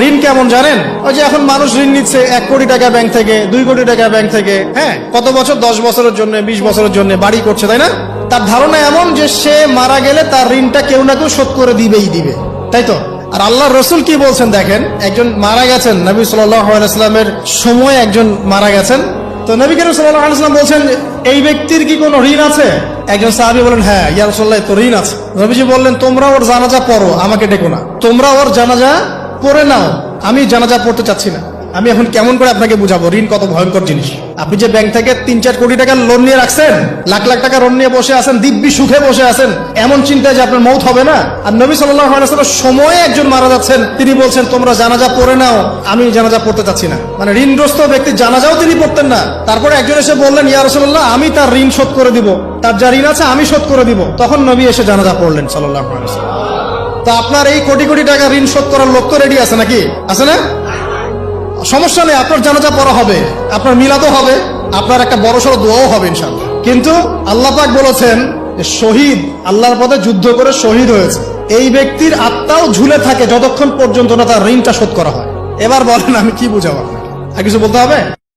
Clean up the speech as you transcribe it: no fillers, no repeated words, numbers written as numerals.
ঋণ কেমন জানেন? ওই যে এখন মানুষ ঋণ নিচ্ছে 1 কোটি টাকা ব্যাংক থেকে, 2 কোটি টাকা ব্যাংক থেকে, হ্যাঁ, কত বছর, 10 বছরের জন্য, 20 বছরের জন্য বাড়ি করছে, তাই না? তার ধারণা এমন যে সে মারা গেলে তার ঋণটা কেউ না কেউ শোধ করে দিবেই দিবে, তাই তো? আর আল্লাহর রসুল কি বলছেন দেখেন, একজন মারা গেছেন, নবী সাল্লাল্লাহু আলাইহি ওয়াসাল্লামের সময় একজন মারা গেছেন। তো নবী করিম সাল্লাল্লাহু আলাইহি ওয়াসাল্লাম বলছেন, এই ব্যক্তির কি কোনো ঋণ আছে? একজন সাহাবী বলেন, হ্যাঁ ইয়া রাসূলুল্লাহ, তো ঋণ আছে। নবীজি বললেন, তোমরা ওর জানাজা পড়ো, আমাকে ডেকো না। তোমরা ওর জানাজা পড়ে নাও, আমি জানাজা পড়তে চাচ্ছি না। আমি এখন কেমন করে আপনাকে বুঝাবো ঋণ কত ভয়ঙ্কর জিনিস? আপনি যে ব্যাংক থেকে 3-4 কোটি টাকার লোন নিয়ে রাখছেন, লাখ লাখ টাকা লোন নিয়ে বসে আছেন, দিব্যি সুখে বসে আছেন, এমন চিন্তায় যে আপনার মৌত হবে না। আর নবী সাল্লাল্লাহু আলাইহি ওয়াসাল্লাম সময়ে একজন মারা যাচ্ছেন, তিনি বলছেন তোমরা জানাজা পড়ে নাও, আমি জানাজা পড়তে চাচ্ছি না। মানে ঋণগ্রস্ত ব্যক্তির জানাজাও তিনি পড়তেন না। তারপরে একজন এসে বললেন, ইয়া রাসূলুল্লাহ, আমি তার ঋণ শোধ করে দিব, তার যা ঋণ আছে আমি শোধ করে দিব। তখন নবী এসে জানাজা পড়লেন সাল্লাল্লাহু আলাইহি ওয়াসাল্লাম। তো আপনার এই কোটি কোটি টাকা ঋণ শোধ করার লোক তো রেডি আছে নাকি? আছে না? সমস্যা নেই, আপনার জানাজা পড়া হবে, আপনার মিলাদও হবে, আপনার একটা বড়সড় দোয়াও হবে ইনশাআল্লাহ। কিন্তু আল্লাহ পাক বলেছেন, শহীদ আল্লাহর পথে যুদ্ধ করে শহীদ হয়েছে, এই ব্যক্তির আত্মাও ঝুলে থাকে যতক্ষণ পর্যন্ত না তার ঋণটা শোধ করা হয়। এবার বলেন আমি কি বুঝাবো আপনাকে? আর কিছু বলতে হবে?